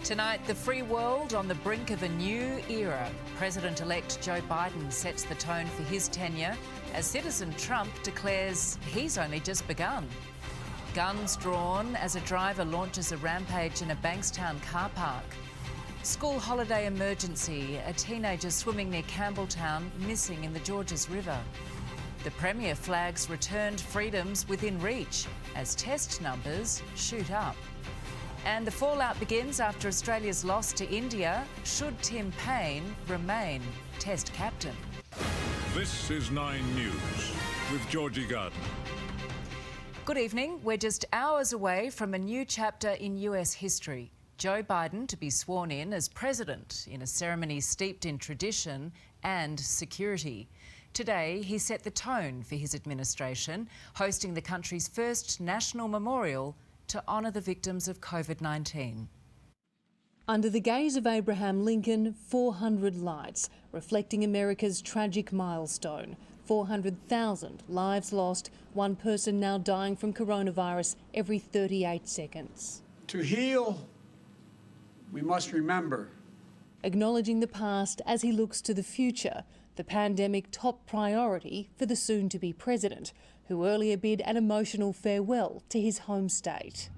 Tonight, the free world on the brink of a new era. President-elect Joe Biden sets the tone for his tenure as citizen Trump declares he's only just begun. Guns drawn as a driver launches a rampage in a Bankstown car park. School holiday emergency, a teenager swimming near Campbelltown missing in the Georges River. The Premier flags returned freedoms within reach as test numbers shoot up. And the fallout begins after Australia's loss to India. Should Tim Payne remain Test captain? This is 9 News with Georgie Garden. Good evening. We're just hours away from a new chapter in US history. Joe Biden to be sworn in as president in a ceremony steeped in tradition and security. Today, he set the tone for his administration, hosting the country's first national memorial to honour the victims of COVID-19. Under the gaze of Abraham Lincoln, 400 lights, reflecting America's tragic milestone. 400,000 lives lost, one person now dying from coronavirus every 38 seconds. To heal, we must remember. Acknowledging the past as he looks to the future, the pandemic top priority for the soon-to-be president, who earlier bid an emotional farewell to his home state.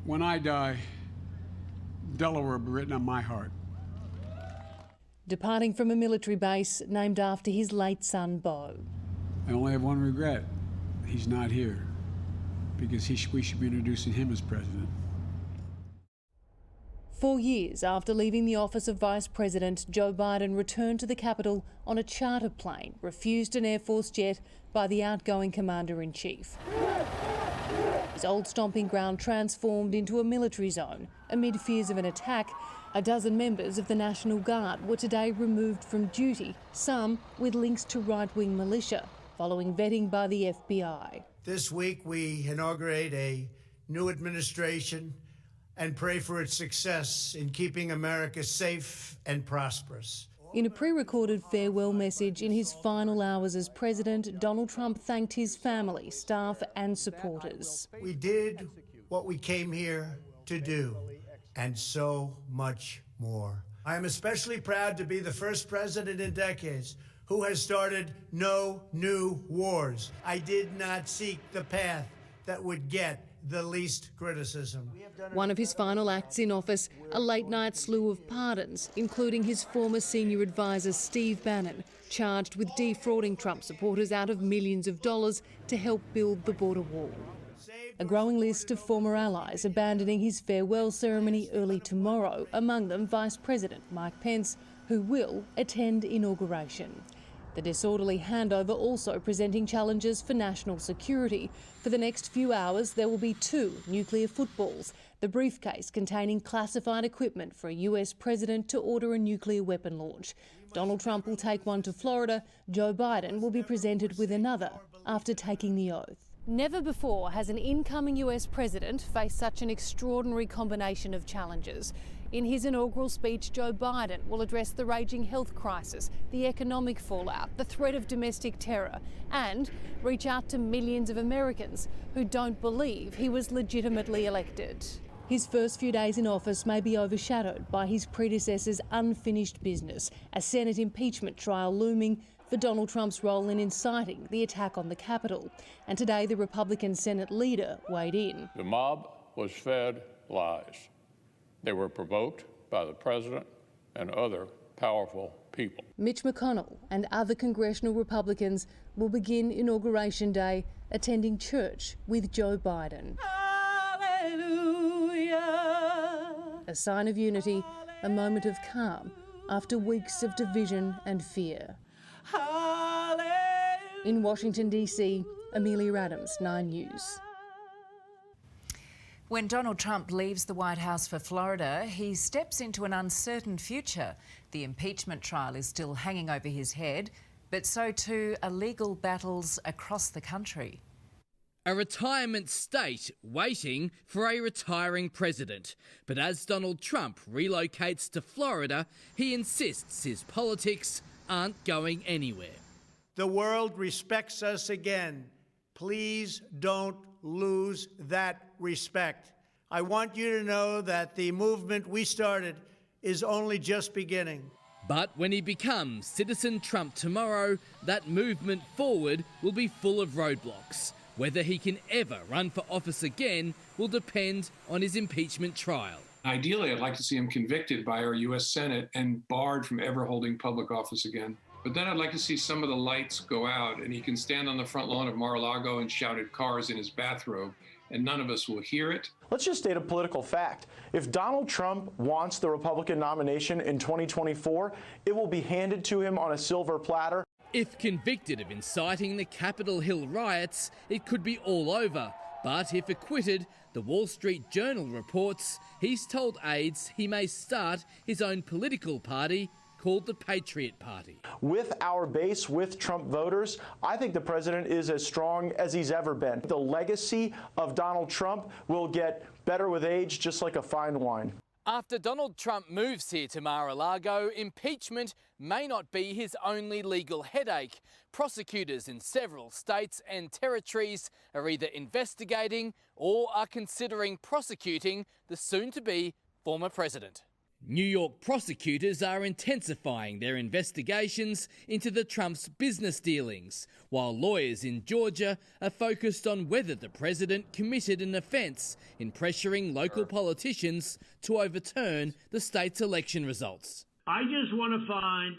When I die, Delaware will be written on my heart. Departing from a military base named after his late son, Beau. I only have one regret. He's not here, because we should be introducing him as president. 4 years after leaving the office of Vice President, Joe Biden returned to the capital on a charter plane, refused an Air Force jet by the outgoing Commander-in-Chief. His old stomping ground transformed into a military zone. Amid fears of an attack, a dozen members of the National Guard were today removed from duty, some with links to right-wing militia, following vetting by the FBI. This week we inaugurate a new administration and pray for its success in keeping America safe and prosperous. In a pre-recorded farewell message in his final hours as president, Donald Trump thanked his family, staff and supporters. We did what we came here to do, and so much more. I am especially proud to be the first president in decades who has started no new wars. I did not seek the path that would get the least criticism. One of his final acts in office, a late-night slew of pardons, including his former senior advisor Steve Bannon, charged with defrauding Trump supporters out of millions of dollars to help build the border wall. A growing list of former allies abandoning his farewell ceremony early tomorrow, among them Vice President Mike Pence, who will attend inauguration. The disorderly handover also presenting challenges for national security. For the next few hours, there will be 2 nuclear footballs, the briefcase containing classified equipment for a US president to order a nuclear weapon launch. Donald Trump will take one to Florida. Joe Biden will be presented with another after taking the oath. Never before has an incoming US president faced such an extraordinary combination of challenges. In his inaugural speech, Joe Biden will address the raging health crisis, the economic fallout, the threat of domestic terror, and reach out to millions of Americans who don't believe he was legitimately elected. His first few days in office may be overshadowed by his predecessor's unfinished business, a Senate impeachment trial looming for Donald Trump's role in inciting the attack on the Capitol. And today, the Republican Senate leader weighed in. The mob was fed lies. They were provoked by the president and other powerful people. Mitch McConnell and other congressional Republicans will begin Inauguration Day attending church with Joe Biden. Hallelujah. A sign of unity, a moment of calm after weeks of division and fear. Hallelujah. In Washington, D.C., Amelia Adams, 9 News. When Donald Trump leaves the White House for Florida, he steps into an uncertain future. The impeachment trial is still hanging over his head, but so too are legal battles across the country. A retirement state waiting for a retiring president. But as Donald Trump relocates to Florida, he insists his politics aren't going anywhere. The world respects us again. Please don't lose that respect. I want you to know that the movement we started is only just beginning. But when he becomes Citizen Trump tomorrow, that movement forward will be full of roadblocks. Whether he can ever run for office again will depend on his impeachment trial. Ideally, I'd like to see him convicted by our U.S. Senate and barred from ever holding public office again. But then I'd like to see some of the lights go out and he can stand on the front lawn of Mar-a-Lago and shout at cars in his bathrobe, and none of us will hear it. Let's just state a political fact. If Donald Trump wants the Republican nomination in 2024, it will be handed to him on a silver platter. If convicted of inciting the Capitol Hill riots, it could be all over. But if acquitted, the Wall Street Journal reports he's told aides he may start his own political party called the Patriot Party. With our base, with Trump voters, I think the president is as strong as he's ever been. The legacy of Donald Trump will get better with age, just like a fine wine. After Donald Trump moves here to Mar-a-Lago, impeachment may not be his only legal headache. Prosecutors in several states and territories are either investigating or are considering prosecuting the soon-to-be former president. New York prosecutors are intensifying their investigations into the Trump's business dealings, while lawyers in Georgia are focused on whether the president committed an offence in pressuring local politicians to overturn the state's election results. I just want to find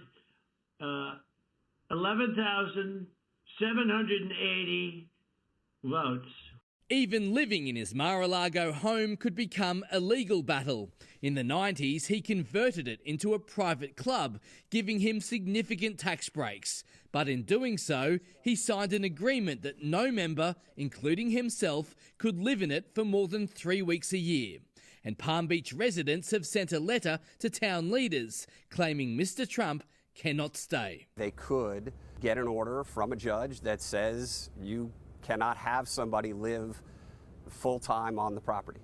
11,780 votes. Even living in his Mar-a-Lago home could become a legal battle. In the 90s, he converted it into a private club, giving him significant tax breaks. But in doing so, he signed an agreement that no member, including himself, could live in it for more than 3 weeks a year. And Palm Beach residents have sent a letter to town leaders claiming Mr. Trump cannot stay. They could get an order from a judge that says you cannot have somebody live full-time on the property.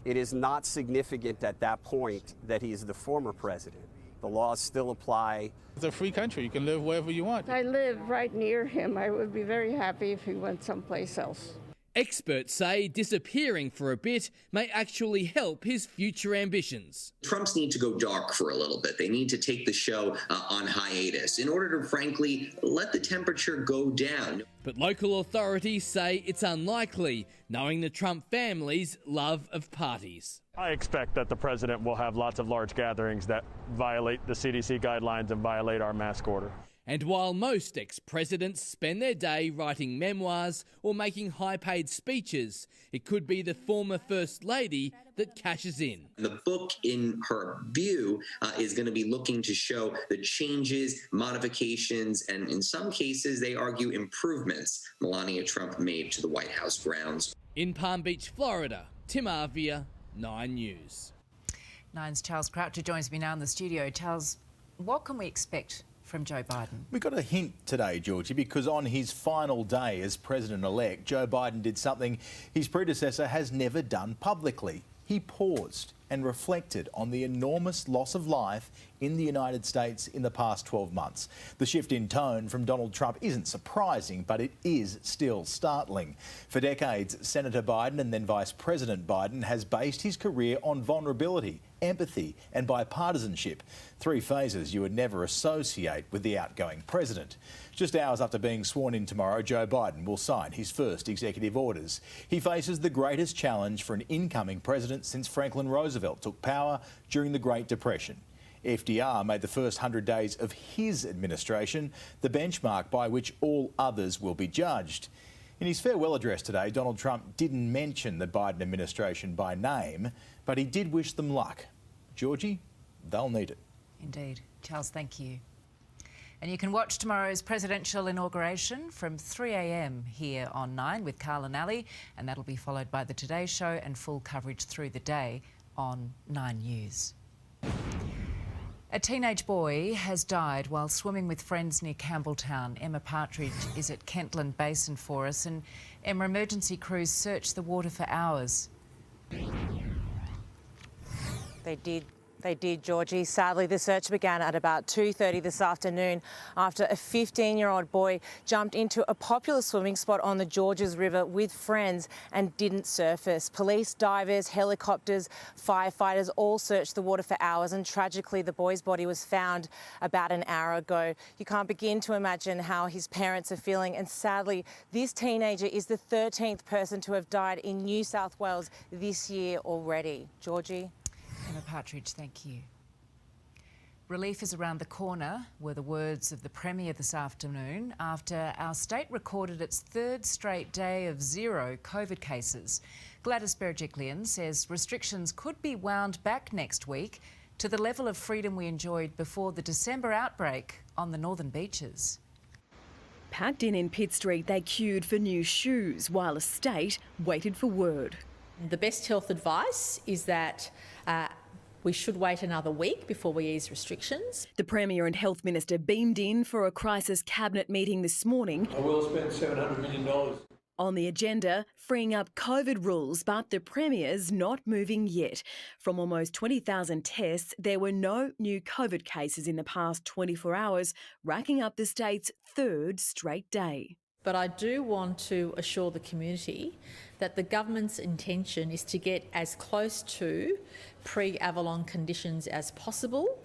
It is not significant at that point that he's the former president. The laws still apply. It's a free country. You can live wherever you want. I live right near him. I would be very happy if he went someplace else. Experts say disappearing for a bit may actually help his future ambitions. Trumps need to go dark for a little bit. They need to take the show on hiatus in order to, frankly, let the temperature go down. But local authorities say it's unlikely, knowing the Trump family's love of parties. I expect that the president will have lots of large gatherings that violate the CDC guidelines and violate our mask order. And while most ex-presidents spend their day writing memoirs or making high-paid speeches, it could be the former First Lady that cashes in. The book, in her view, is going to be looking to show the changes, modifications, and in some cases, they argue improvements Melania Trump made to the White House grounds. In Palm Beach, Florida, Tim Avia, 9 News. 9's Charles Croucher joins me now in the studio. Charles, what can we expect from Joe Biden? We got a hint today, Georgie, because on his final day as president-elect, Joe Biden did something his predecessor has never done publicly. He paused and reflected on the enormous loss of life in the United States in the past 12 months. The shift in tone from Donald Trump isn't surprising, but it is still startling. For decades, Senator Biden and then Vice President Biden has based his career on vulnerability, empathy and bipartisanship, 3 phases you would never associate with the outgoing president. Just hours after being sworn in tomorrow, Joe Biden will sign his first executive orders. He faces the greatest challenge for an incoming president since Franklin Roosevelt took power during the Great Depression. FDR made the first 100 days of his administration the benchmark by which all others will be judged. In his farewell address today, Donald Trump didn't mention the Biden administration by name, but he did wish them luck. Georgie, they'll need it. Indeed. Charles, thank you. And you can watch tomorrow's presidential inauguration from 3 a.m. here on 9 with Carl and Ali, and that'll be followed by the Today Show and full coverage through the day on 9 News. A teenage boy has died while swimming with friends near Campbelltown. Emma Partridge is at Kentland Basin for us, and Emma, emergency crews searched the water for hours. They did They did, Georgie. Sadly, the search began at about 2:30 this afternoon after a 15-year-old boy jumped into a popular swimming spot on the Georges River with friends and didn't surface. Police, divers, helicopters, firefighters all searched the water for hours, and tragically the boy's body was found about an hour ago. You can't begin to imagine how his parents are feeling, and sadly, this teenager is the 13th person to have died in New South Wales this year already. Georgie? Emma Partridge, thank you. Relief is around the corner, were the words of the Premier this afternoon after our state recorded its third straight day of zero COVID cases. Gladys Berejiklian says restrictions could be wound back next week to the level of freedom we enjoyed before the December outbreak on the northern beaches. Packed in Pitt Street, they queued for new shoes while a state waited for word. The best health advice is that we should wait another week before we ease restrictions. The Premier and Health Minister beamed in for a crisis cabinet meeting this morning. I will spend $700 million. On the agenda, freeing up COVID rules, but the Premier's not moving yet. From almost 20,000 tests, there were no new COVID cases in the past 24 hours, racking up the state's third straight day. But I do want to assure the community that the government's intention is to get as close to pre-Avalon conditions as possible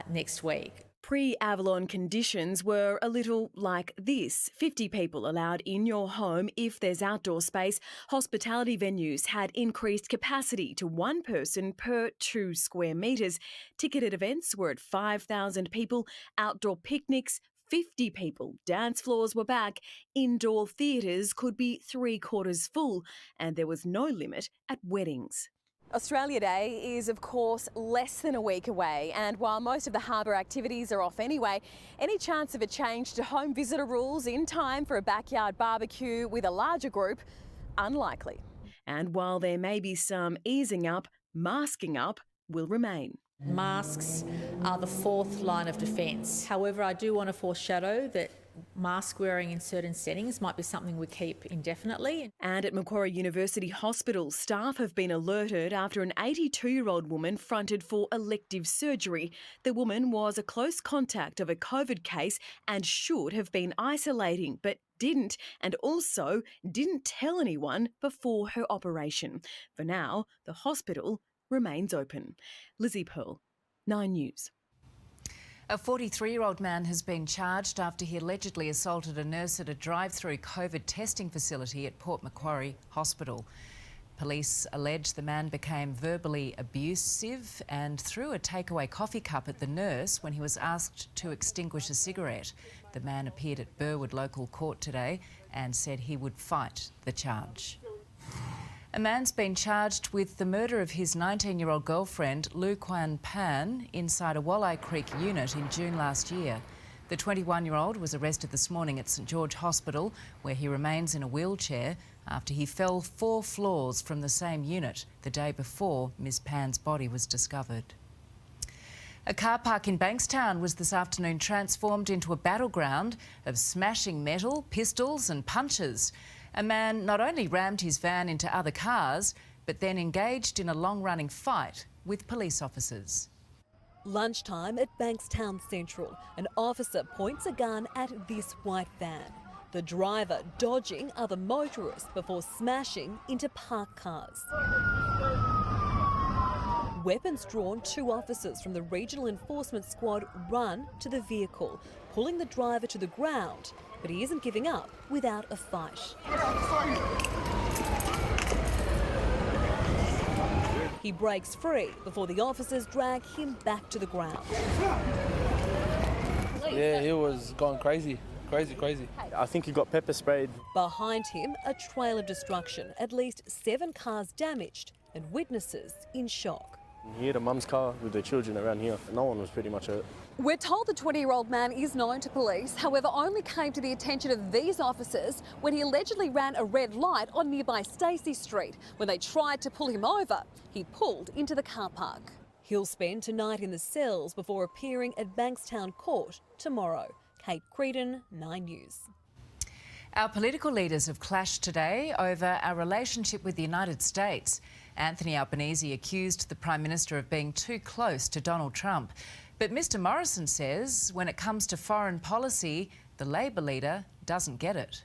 next week. Pre-Avalon conditions were a little like this. 50 people allowed in your home if there's outdoor space. Hospitality venues had increased capacity to one person per 2 square metres. Ticketed events were at 5,000 people. Outdoor picnics, 50 people. Dance floors were back. Indoor theatres could be 3/4 full, and there was no limit at weddings. Australia Day is, of course, less than a week away, and while most of the harbour activities are off anyway, any chance of a change to home visitor rules in time for a backyard barbecue with a larger group, unlikely. And while there may be some easing up, masking up will remain. Masks are the fourth line of defence. However, I do want to foreshadow that mask wearing in certain settings might be something we keep indefinitely. And at Macquarie University Hospital, staff have been alerted after an 82-year-old woman fronted for elective surgery. The woman was a close contact of a COVID case and should have been isolating, but didn't, and also didn't tell anyone before her operation. For now, the hospital remains open. Lizzie Pearl, 9 News. A 43-year-old man has been charged after he allegedly assaulted a nurse at a drive-through COVID testing facility at Port Macquarie Hospital. Police allege the man became verbally abusive and threw a takeaway coffee cup at the nurse when he was asked to extinguish a cigarette. The man appeared at Burwood Local Court today and said he would fight the charge. A man's been charged with the murder of his 19-year-old girlfriend, Lu Quan Pan, inside a Walleye Creek unit in June last year. The 21-year-old was arrested this morning at St George Hospital, where he remains in a wheelchair after he fell 4 floors from the same unit the day before Ms Pan's body was discovered. A car park in Bankstown was this afternoon transformed into a battleground of smashing metal, pistols and punches. A man not only rammed his van into other cars, but then engaged in a long-running fight with police officers. Lunchtime at Bankstown Central, an officer points a gun at this white van. The driver dodging other motorists before smashing into parked cars. Weapons drawn, 2 officers from the Regional Enforcement Squad run to the vehicle, pulling the driver to the ground. But he isn't giving up without a fight. He breaks free before the officers drag him back to the ground. Yeah, he was going crazy. Crazy. I think he got pepper sprayed. Behind him, a trail of destruction, at least 7 cars damaged and witnesses in shock. You had a mum's car with their children around here. No one was pretty much hurt. We're told the 20-year-old man is known to police, however only came to the attention of these officers when he allegedly ran a red light on nearby Stacey Street. When they tried to pull him over, he pulled into the car park. He'll spend tonight in the cells before appearing at Bankstown Court tomorrow. Kate Creedon, 9 News. Our political leaders have clashed today over our relationship with the United States. Anthony Albanese accused the Prime Minister of being too close to Donald Trump. But Mr Morrison says when it comes to foreign policy, the Labor leader doesn't get it.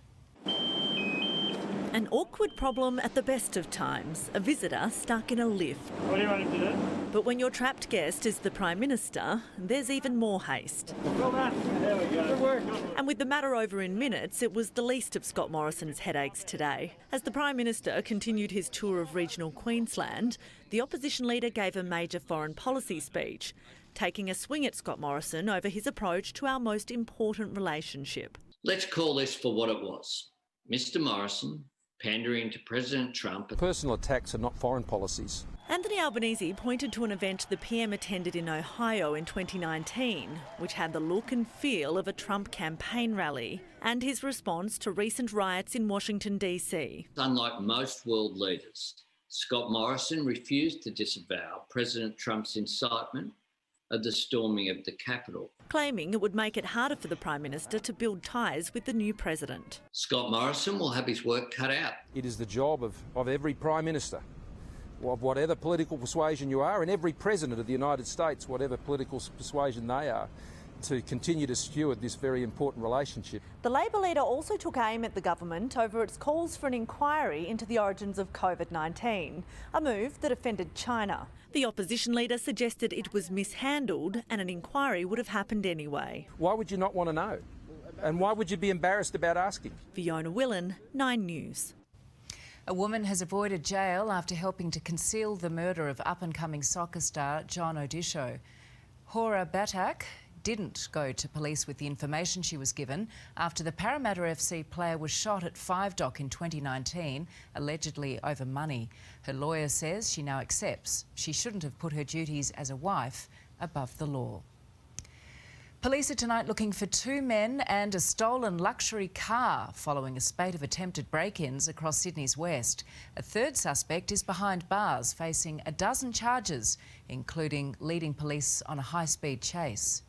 An awkward problem at the best of times, a visitor stuck in a lift. What do you want to do? But when your trapped guest is the Prime Minister, there's even more haste. Well done. There we go. Good work. And with the matter over in minutes, it was the least of Scott Morrison's headaches today. As the Prime Minister continued his tour of regional Queensland, the opposition leader gave a major foreign policy speech, taking a swing at Scott Morrison over his approach to our most important relationship. Let's call this for what it was. Mr Morrison pandering to President Trump. Personal attacks are not foreign policies. Anthony Albanese pointed to an event the PM attended in Ohio in 2019, which had the look and feel of a Trump campaign rally, and his response to recent riots in Washington, D.C. Unlike most world leaders, Scott Morrison refused to disavow President Trump's incitement of the storming of the Capitol, claiming it would make it harder for the Prime Minister to build ties with the new president. Scott Morrison will have his work cut out. It is the job of every Prime Minister, of whatever political persuasion you are, and every President of the United States, whatever political persuasion they are, to continue to steward this very important relationship. The Labor leader also took aim at the government over its calls for an inquiry into the origins of COVID-19, a move that offended China. The opposition leader suggested it was mishandled and an inquiry would have happened anyway. Why would you not want to know? And why would you be embarrassed about asking? Fiona Willan, 9 News. A woman has avoided jail after helping to conceal the murder of up-and-coming soccer star John Odisho. Hora Batak didn't go to police with the information she was given after the Parramatta FC player was shot at 5 Dock in 2019, allegedly over money. Her lawyer says she now accepts she shouldn't have put her duties as a wife above the law. Police are tonight looking for 2 men and a stolen luxury car following a spate of attempted break-ins across Sydney's west. A third suspect is behind bars, facing a dozen charges, including leading police on a high-speed chase.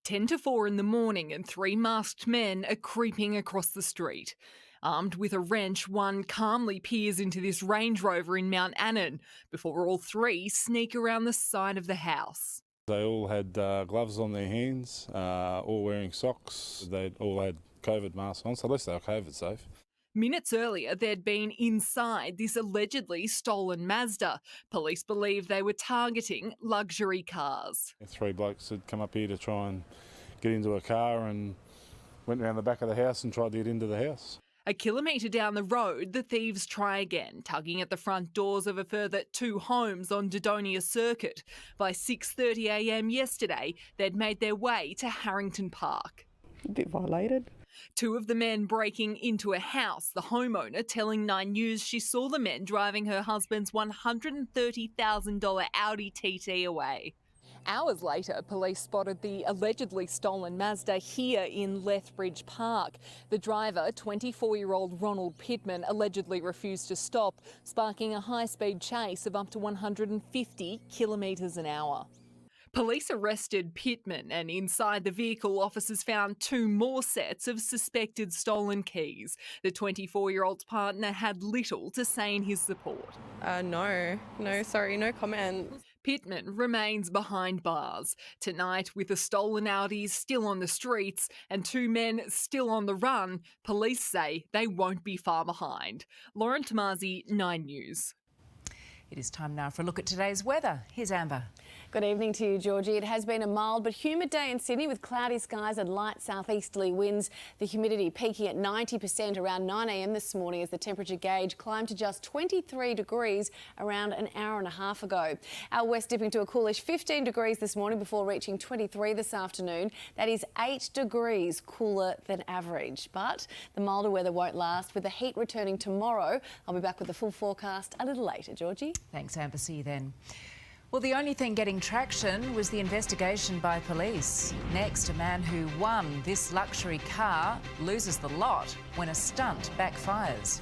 10 to 4 in the morning and 3 masked men are creeping across the street. Armed with a wrench, one calmly peers into this Range Rover in Mount Annan before all 3 sneak around the side of the house. They all had gloves on their hands, all wearing socks. They all had COVID masks on, so at least they were COVID safe. Minutes earlier, they'd been inside this allegedly stolen Mazda. Police believe they were targeting luxury cars. 3 blokes had come up here to try and get into a car and went around the back of the house and tried to get into the house. A kilometre down the road, the thieves try again, tugging at the front doors of a further 2 homes on Dodonia Circuit. By 6:30 a.m. yesterday, they'd made their way to Harrington Park. A bit violated. 2 of the men breaking into a house, the homeowner telling 9 News she saw the men driving her husband's $130,000 Audi TT away. Hours later, police spotted the allegedly stolen Mazda here in Lethbridge Park. The driver, 24-year-old Ronald Pittman, allegedly refused to stop, sparking a high-speed chase of up to 150 kilometres an hour. Police arrested Pittman, and inside the vehicle, officers found 2 more sets of suspected stolen keys. The 24-year-old's partner had little to say in his support. No, sorry, no comment. Pittman remains behind bars. Tonight, with the stolen Audis still on the streets and 2 men still on the run, police say they won't be far behind. Lauren Tomazi, 9 News. It is time now for a look at today's weather. Here's Amber. Good evening to you, Georgie. It has been a mild but humid day in Sydney with cloudy skies and light southeasterly winds. The humidity peaking at 90% around 9 a.m. this morning as the temperature gauge climbed to just 23 degrees around an hour and a half ago. Out west dipping to a coolish 15 degrees this morning before reaching 23 this afternoon. That is 8 degrees cooler than average. But the milder weather won't last, with the heat returning tomorrow. I'll be back with the full forecast a little later, Georgie. Thanks, Amber. See you then. Well, the only thing getting traction was the investigation by police. Next, a man who won this luxury car loses the lot when a stunt backfires.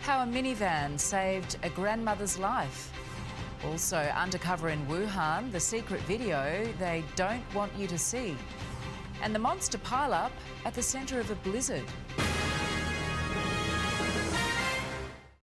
How a minivan saved a grandmother's life. Also, undercover in Wuhan, the secret video they don't want you to see. And the monster pile-up at the centre of a blizzard.